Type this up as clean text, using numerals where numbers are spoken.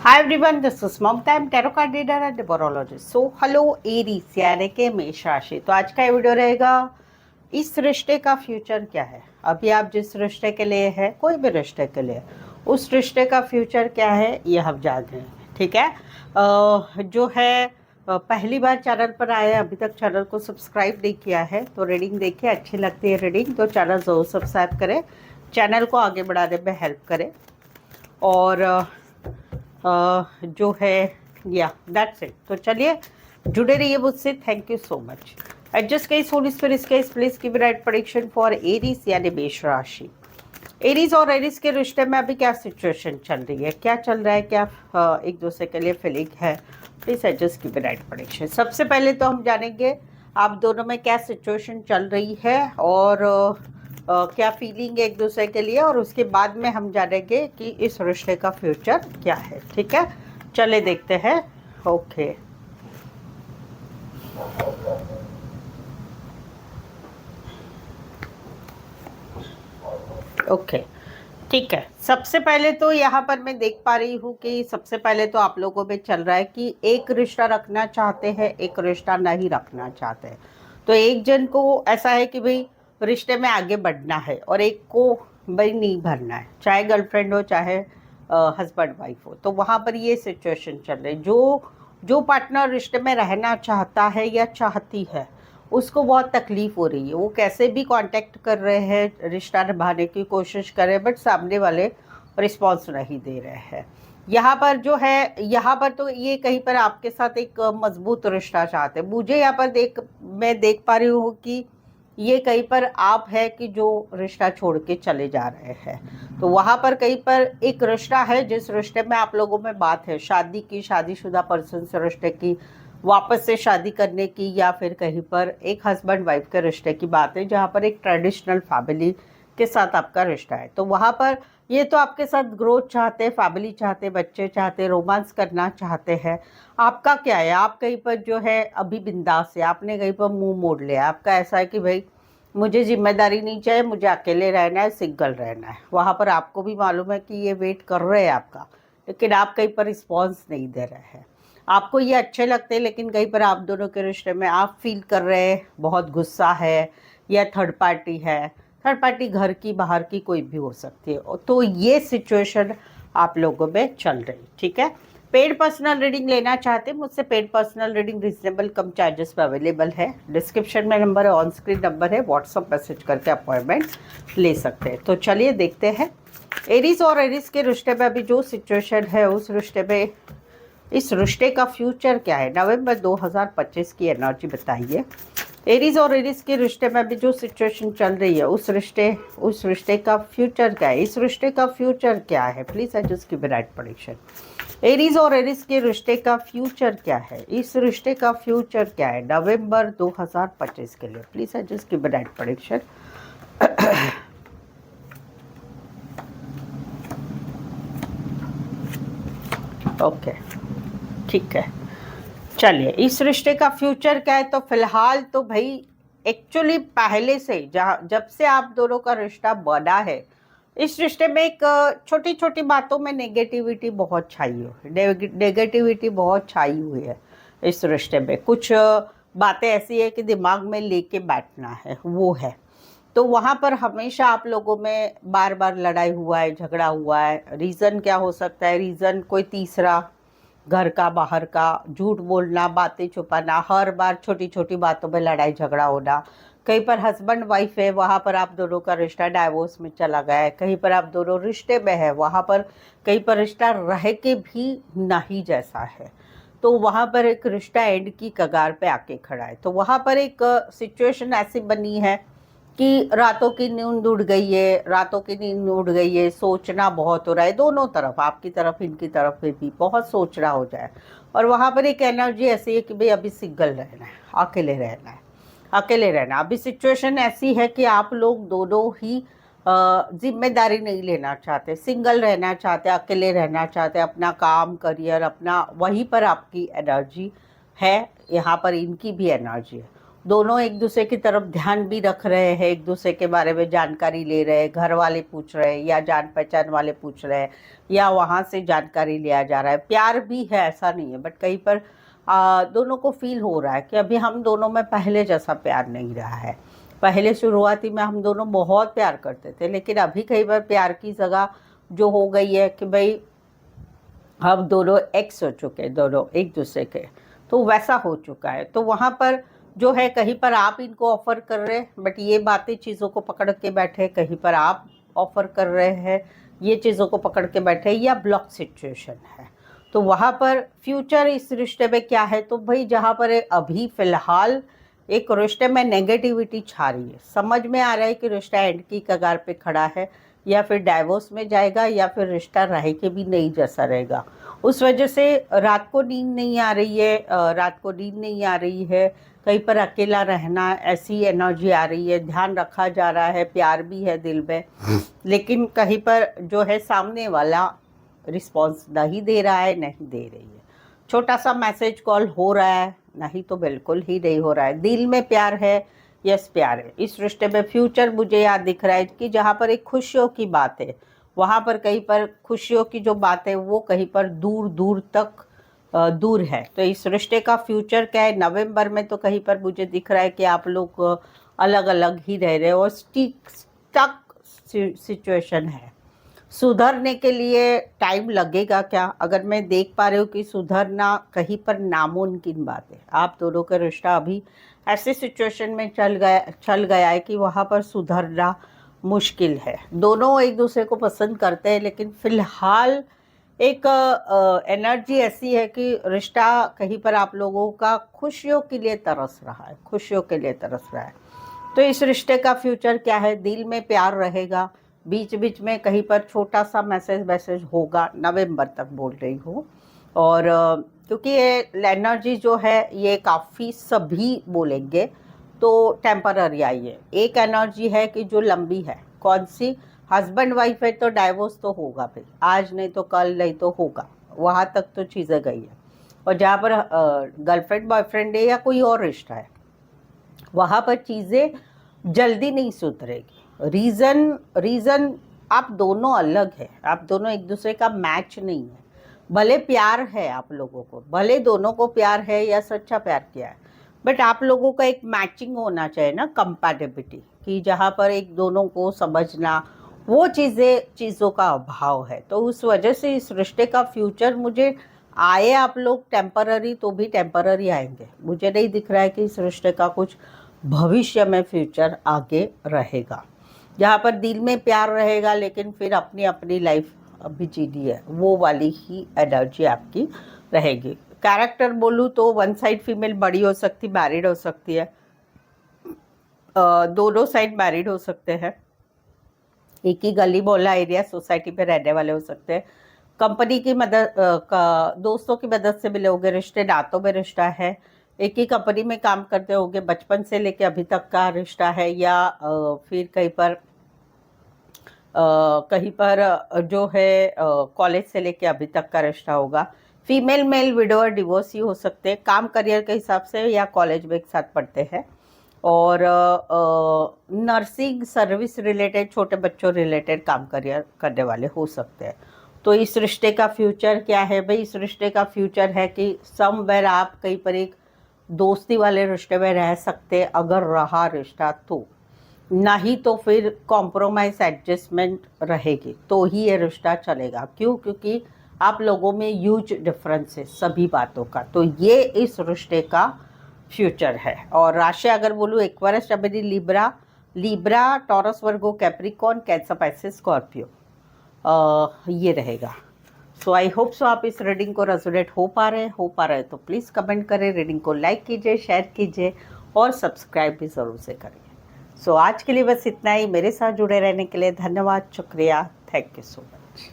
Hi everyone, this is Mamta. I'm tarot card reader and numerologist. So hello Aries यानी कि मेष राशि। तो आज का ये वीडियो रहेगा इस रिश्ते का फ्यूचर क्या है। अभी आप जिस रिश्ते के लिए है, कोई भी रिश्ते के लिए, उस रिश्ते का फ्यूचर क्या है ये हम जान रहे हैं। ठीक है। जो है पहली बार चैनल पर आए, अभी तक चैनल को सब्सक्राइब नहीं किया है तो रीडिंग देखिए, अच्छी लगती है रीडिंग तो चैनल ज़रूर सब्सक्राइब करें, चैनल को आगे बढ़ाने में हेल्प करें। और जो है या दैट्स इट। तो चलिए जुड़े रहिए मुझसे। Thank you so much. Adjust case Holi spirit case please give right prediction for Aries यानी मेष राशि। एरीज और एरीज के रिश्ते में अभी क्या सिचुएशन चल रही है, क्या चल रहा है, क्या एक दूसरे के लिए फीलिंग है, please adjust give right prediction. सबसे पहले तो हम जानेंगे आप दोनों में क्या सिचुएशन चल रही है और क्या फीलिंग है एक दूसरे के लिए, और उसके बाद में हम जानेंगे कि इस रिश्ते का फ्यूचर क्या है। ठीक है, चले देखते हैं। ओके ओके ठीक है। सबसे पहले तो यहाँ पर मैं देख पा रही हूँ कि सबसे पहले तो आप लोगों में चल रहा है कि एक रिश्ता रखना चाहते हैं, एक रिश्ता नहीं रखना चाहते हैं। तो एक जन को ऐसा है कि भाई रिश्ते में आगे बढ़ना है और एक को भाई नहीं भरना है, चाहे गर्लफ्रेंड हो चाहे हस्बैंड वाइफ हो। तो वहाँ पर ये सिचुएशन चल रही है। जो पार्टनर रिश्ते में रहना चाहता है या चाहती है उसको बहुत तकलीफ हो रही है। वो कैसे भी कांटेक्ट कर रहे हैं, रिश्ता निभाने की कोशिश कर रहे हैं, बट सामने वाले रिस्पॉन्स नहीं दे रहे हैं। यहाँ पर जो है, यहाँ पर तो ये कहीं पर आपके साथ एक मजबूत रिश्ता चाहते हैं। मुझे यहाँ पर मैं देख पा रही हूँ कि ये कहीं पर आप है कि जो रिश्ता छोड़ के चले जा रहे हैं। तो वहाँ पर कहीं पर एक रिश्ता है जिस रिश्ते में आप लोगों में बात है शादी की, शादीशुदा पर्सन से रिश्ते की, वापस से शादी करने की, या फिर कहीं पर एक हस्बैंड वाइफ के रिश्ते की बात है जहाँ पर एक ट्रेडिशनल फैमिली के साथ आपका रिश्ता है। तो वहाँ पर ये तो आपके साथ ग्रोथ चाहते हैं, फैमिली चाहते हैं, बच्चे चाहते हैं, रोमांस करना चाहते हैं। आपका क्या है, आप कहीं पर जो है अभी बिंदास है, आपने कहीं पर मुंह मोड़ लिया। आपका ऐसा है कि भाई मुझे जिम्मेदारी नहीं चाहिए, मुझे अकेले रहना है, सिंगल रहना है। वहाँ पर आपको भी मालूम है कि ये वेट कर रहे हैं आपका, लेकिन आप कहीं पर रिस्पॉन्स नहीं दे रहे हैं। आपको ये अच्छे लगते हैं लेकिन कहीं पर आप दोनों के रिश्ते में आप फील कर रहे हैं बहुत गुस्सा है, या थर्ड पार्टी है। थर्ड पार्टी घर की, बाहर की, कोई भी हो सकती है। तो ये सिचुएशन आप लोगों में चल रही। ठीक है। पेड पर्सनल रीडिंग लेना चाहते हैं मुझसे, पेड पर्सनल रीडिंग रिजनेबल कम चार्जेस पे अवेलेबल है। डिस्क्रिप्शन में नंबर है, ऑन स्क्रीन नंबर है, व्हाट्सअप मैसेज करके अपॉइंटमेंट ले सकते हैं। तो चलिए देखते हैं एरीज और एरीज के रिश्ते में अभी जो सिचुएशन है, उस रिश्ते में इस रिश्ते का फ्यूचर क्या है। नवंबर 2025 की एनर्जी बताइए। एरीज और एरीज के रिश्ते में अभी जो सिचुएशन चल रही है, उस रिश्ते का फ्यूचर क्या है, इस रिश्ते का फ्यूचर क्या है। Please I just give right prediction. Aries और एरीज के रिश्ते का फ्यूचर क्या है, इस रिश्ते का फ्यूचर क्या है नवंबर 2025 के लिए। Please I just give right prediction. Okay ठीक है, चलिए इस रिश्ते का फ्यूचर क्या है। तो फिलहाल तो भाई एक्चुअली पहले से जब से आप दोनों का रिश्ता बना है, इस रिश्ते में एक छोटी छोटी बातों में नेगेटिविटी बहुत छाई हुई है, नेगेटिविटी बहुत छाई हुई है। इस रिश्ते में कुछ बातें ऐसी है कि दिमाग में लेके बैठना है, वो है। तो वहाँ पर हमेशा आप लोगों में बार बार लड़ाई हुआ है, झगड़ा हुआ है। रीज़न क्या हो सकता है, रीज़न कोई तीसरा, घर का, बाहर का, झूठ बोलना, बातें छुपाना, हर बार छोटी छोटी बातों में लड़ाई झगड़ा होना। कहीं पर हस्बैंड वाइफ है, वहाँ पर आप दोनों का रिश्ता डाइवोर्स में चला गया है। कहीं पर आप दोनों रिश्ते में है, वहाँ पर कहीं पर रिश्ता रह के भी नहीं जैसा है। तो वहाँ पर एक रिश्ता एंड की कगार पे आके खड़ा है। तो वहाँ पर एक सिचुएशन ऐसी बनी है कि रातों की नींद उड़ गई है, रातों की नींद उड़ गई है, सोचना बहुत हो रहा है दोनों तरफ, आपकी तरफ इनकी तरफ भी बहुत सोचना हो जाए। और वहाँ पर एक एनर्जी ऐसी है कि भाई अभी सिंगल रहना है, अकेले रहना है, अकेले रहना। अभी सिचुएशन ऐसी है कि आप लोग दोनों ही जिम्मेदारी नहीं लेना चाहते, सिंगल रहना चाहते, अकेले रहना चाहते, अपना काम, करियर अपना, वहीं पर आपकी एनर्जी है, यहाँ पर इनकी भी एनर्जी है। दोनों एक दूसरे की तरफ ध्यान भी रख रहे हैं, एक दूसरे के बारे में जानकारी ले रहे हैं, घर वाले पूछ रहे हैं या जान पहचान वाले पूछ रहे हैं या वहाँ से जानकारी लिया जा रहा है। प्यार भी है, ऐसा नहीं है, बट कहीं पर दोनों को फील हो रहा है कि अभी हम दोनों में पहले जैसा प्यार नहीं रहा है। पहले शुरुआती में हम दोनों बहुत प्यार करते थे, लेकिन अभी कई बार प्यार की जगह जो हो गई है कि भाई हम दोनों एक्स हो चुके हैं, दोनों एक दूसरे के, तो वैसा हो चुका है। तो वहाँ पर जो है कहीं पर आप इनको ऑफ़र कर रहे हैं, बट ये बातें चीज़ों को पकड़ के बैठे, कहीं पर आप ऑफ़र कर रहे हैं, ये चीज़ों को पकड़ के बैठे, या ब्लॉक सिचुएशन है। तो वहाँ पर फ्यूचर इस रिश्ते में क्या है, तो भाई जहाँ पर अभी फ़िलहाल एक रिश्ते में नेगेटिविटी छा रही है, समझ में आ रहा है कि रिश्ता एंड की कगार पे खड़ा है, या फिर डाइवोर्स में जाएगा, या फिर रिश्ता रह के भी नहीं जैसा रहेगा। उस वजह से रात को नींद नहीं आ रही है, रात को नींद नहीं आ रही है, कहीं पर अकेला रहना, ऐसी एनर्जी आ रही है, ध्यान रखा जा रहा है, प्यार भी है दिल में, लेकिन कहीं पर जो है सामने वाला रिस्पॉन्स नहीं दे रहा है, नहीं दे रही है। छोटा सा मैसेज कॉल हो रहा है, नहीं तो बिल्कुल ही नहीं हो रहा है। दिल में प्यार है, यस प्यार है। इस रिश्ते में फ्यूचर मुझे याद दिख रहा है कि जहाँ पर एक खुशियों की बात है, वहाँ पर कहीं पर खुशियों की जो बात है वो कहीं पर दूर दूर तक दूर है। तो इस रिश्ते का फ्यूचर क्या है, नवंबर में तो कहीं पर मुझे दिख रहा है कि आप लोग अलग अलग ही रह रहे हो और स्टक सिचुएशन है। सुधरने के लिए टाइम लगेगा क्या? अगर मैं देख पा रही हूँ कि सुधरना कहीं पर नामुमकिन बात है। आप दोनों का रिश्ता अभी ऐसे सिचुएशन में चल गया है कि वहाँ पर सुधरना मुश्किल है। दोनों एक दूसरे को पसंद करते हैं, लेकिन फ़िलहाल एक एनर्जी ऐसी है कि रिश्ता कहीं पर आप लोगों का खुशियों के लिए तरस रहा है, खुशियों के लिए तरस रहा है। तो इस रिश्ते का फ्यूचर क्या है? दिल में प्यार रहेगा, बीच बीच में कहीं पर छोटा सा मैसेज होगा, नवंबर तक बोल रही हूँ। और क्योंकि ये एनर्जी जो है ये काफ़ी सभी बोलेंगे तो टेम्पररी आई है। एक एनर्जी है कि जो लंबी है, कौन सी? हस्बैंड वाइफ है तो डाइवोर्स तो होगा भाई, आज नहीं तो कल, नहीं तो होगा, वहाँ तक तो चीज़ें गई है। और जहाँ पर गर्लफ्रेंड बॉयफ्रेंड है या कोई और रिश्ता है, वहाँ पर चीज़ें जल्दी नहीं सुधरेगी। रीज़न आप दोनों अलग है, आप दोनों एक दूसरे का मैच नहीं है। भले प्यार है आप लोगों को, भले दोनों को प्यार है या सच्चा प्यार किया है, बट आप लोगों का एक मैचिंग होना चाहिए ना, कंपैटिबिलिटी, कि जहाँ पर एक दोनों को समझना, वो चीज़ों का अभाव है। तो उस वजह से इस रिश्ते का फ्यूचर मुझे आए आप लोग टेम्पररी तो भी टेम्पररी आएंगे। मुझे नहीं दिख रहा है कि इस रिश्ते का कुछ भविष्य में फ्यूचर आगे रहेगा। जहाँ पर दिल में प्यार रहेगा, लेकिन फिर अपनी अपनी लाइफ अभी जीनी है, वो वाली ही एनर्जी आपकी रहेगी। कैरेक्टर बोलूँ तो वन साइड फीमेल बड़ी हो सकती, मैरिड हो सकती है, दोनों साइड मैरिड हो सकते हैं, एक ही गली मोहल्ला एरिया सोसाइटी पे रहने वाले हो सकते हैं, कंपनी की मदद दोस्तों की मदद से मिले होंगे, रिश्ते नातों में रिश्ता है, एक ही कंपनी में काम करते होंगे, बचपन से लेके अभी तक का रिश्ता है, या फिर कहीं पर जो है कॉलेज से लेके अभी तक का रिश्ता होगा। फीमेल मेल विडोअर डिवोर्स ही हो सकते हैं, काम करियर के हिसाब से या कॉलेज में एक साथ पढ़ते हैं, और नर्सिंग सर्विस रिलेटेड, छोटे बच्चों रिलेटेड काम करियर करने वाले हो सकते हैं। तो इस रिश्ते का फ्यूचर क्या है भाई? इस रिश्ते का फ्यूचर है कि समवेयर आप कहीं पर एक दोस्ती वाले रिश्ते में रह सकते, अगर रहा रिश्ता तो, नहीं तो फिर कॉम्प्रोमाइज़ एडजस्टमेंट रहेगी तो ही ये रिश्ता चलेगा। क्यों? क्योंकि आप लोगों में ह्यूज डिफरेंस है सभी बातों का। तो ये इस रिश्ते का फ्यूचर है। और राशि अगर बोलूँ, एक्वेरियस, जमिनी, लिब्रा, टॉरस, वर्गो, कैप्रिकॉर्न, कैंसर, पाइसेस, स्कॉर्पियो, ये रहेगा। सो आई होप सो आप इस रीडिंग को रेजोनेट हो पा रहे तो प्लीज़ कमेंट करें, रीडिंग को लाइक कीजिए, शेयर कीजिए और सब्सक्राइब भी ज़रूर से करिए। सो आज के लिए बस इतना ही। मेरे साथ जुड़े रहने के लिए धन्यवाद, शुक्रिया, थैंक यू सो मच।